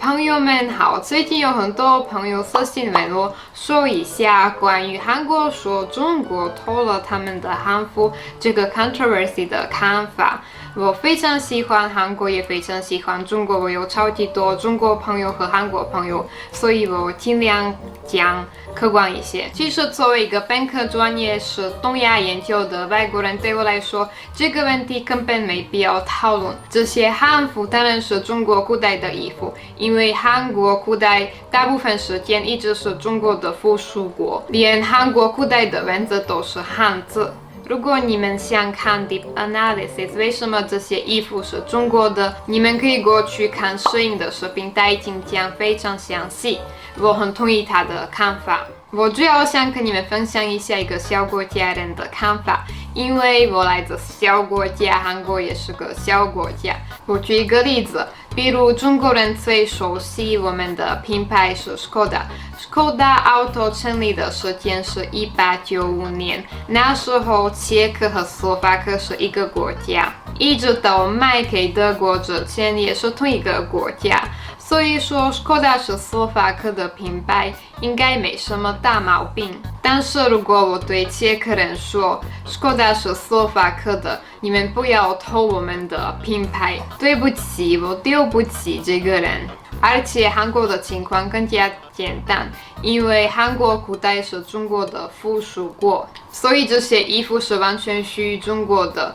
朋友们好，最近有很多朋友私信问我，说一下关于韩国说中国偷了他们的韩服这个 controversy 的看法。我非常喜欢韩国，也非常喜欢中国，我有超级多中国朋友和韩国朋友，所以我尽量讲客观一些。其实作为一个本科专业是东亚研究的外国人，对我来说，这个问题根本没必要讨论。这些韩服当然是中国古代的衣服，因为韩国古代大部分时间一直是中国的附属国，连韩国古代的文字都是汉字。如果你们想看 deep analysis 为什么这些衣服是中国的，你们可以过去看摄影的视频，他已经讲非常详细，我很同意他的看法。我主要想跟你们分享一下一个小国家人的看法，因为我来自小国家，韩国也是个小国家。我举一个例子，比如中国人最熟悉我们的品牌是 Skoda。Skoda Auto 成立的时间是1895年，那时候捷克和斯洛伐克是一个国家，一直到卖给德国之前也是同一个国家。所以说 Skoda 是斯洛伐克的品牌，应该没什么大毛病。但是如果我对捷克人说 Skoda 是斯洛伐克的，你们不要偷我们的品牌，对不起，我丢不起这个人。而且韩国的情况更加简单，因为韩国古代是中国的附属国，所以这些衣服是完全属于中国的。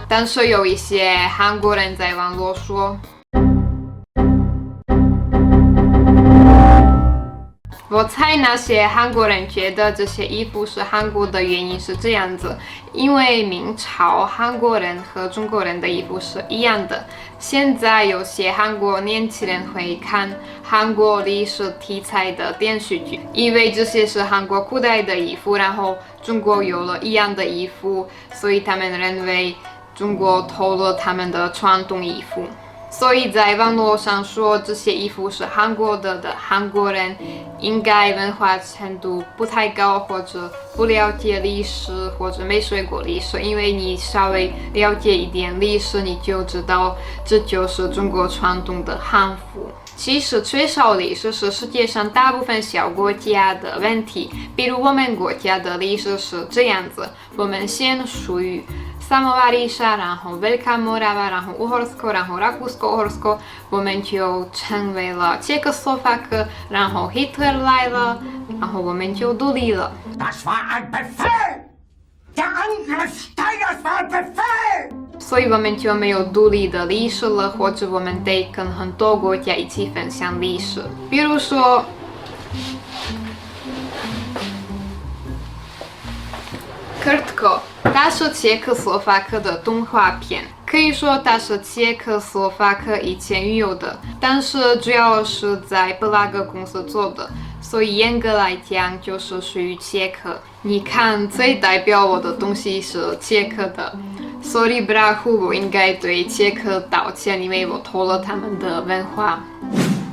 但是有一些韩国人在网络说，我猜那些韩国人觉得这些衣服是韩国的原因是这样子，因为明朝韩国人和中国人的衣服是一样的。现在有些韩国年轻人会看韩国历史题材的电视剧，以为这些是韩国古代的衣服，然后中国有了一样的衣服，所以他们认为中国偷了他们的传统衣服。所以在网络上说这些衣服是韩国的韩国人，应该文化程度不太高，或者不了解历史，或者没学过历史。因为你稍微了解一点历史，你就知道这就是中国传统的韩服。其实缺少历史是世界上大部分小国家的问题，比如我们国家的历史是这样子，我们先属于Samovaríša，然后 Veľká Morava，然后 Uhorsko，然后 Rakúsko-Uhorsko，我们就成为了捷克斯洛伐克，然后 Hitler 来了，然后我们就独立了。Das war ein Befehl! Der Angriff Steiners war ein Befehl! 所以我们就没有独立的历史了，或者我们得跟很多国家一起分享历史。比如说Krtko， 它是捷克斯洛伐克的动画片，可以说它是捷克斯洛伐克以前拥有的，但是主要是在布拉格公司做的，所以严格来讲就是属于捷克。你看，最代表我的东西是捷克的。Sorry， brachu， 我应该对捷克道歉，因为我偷了他们的文化。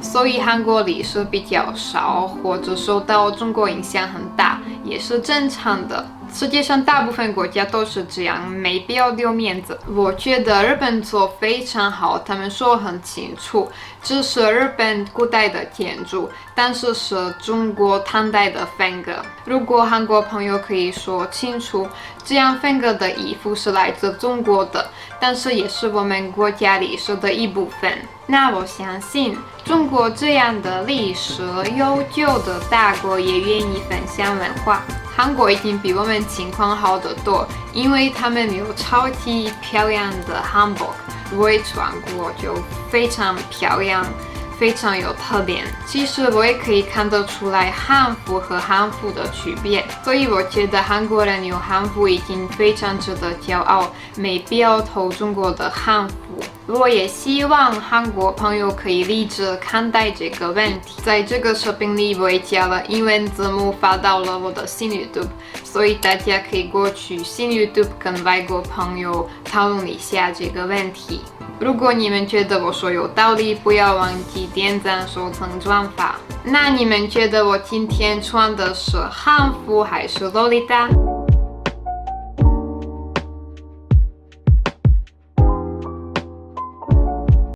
所以韩国历史比较少，或者受到中国影响很大，也是正常的。世界上大部分国家都是这样，没必要丢面子。我觉得日本做非常好，他们说很清楚，这是日本古代的建筑，但是是中国唐代的风格。如果韩国朋友可以说清楚，这样风格的衣服是来自中国的，但是也是我们国家历史的一部分，那我相信中国这样的历史悠久的大国也愿意分享文化。韩国已经比我们情况好得多，因为他们有超级漂亮的韩服，我也穿过，就非常漂亮，非常有特点。其实我也可以看得出来韩服和韩服的区别，所以我觉得韩国人有韩服已经非常值得骄傲，没必要偷中国的韩服。我也希望韩国朋友可以理智看待这个问题。在这个视频里，我也加了英文字幕发到了我的新 YouTube， 所以大家可以过去新 YouTube 跟外国朋友讨论一下这个问题。如果你们觉得我说有道理，不要忘记点赞、收藏、转发。那你们觉得我今天穿的是韩服还是洛丽塔？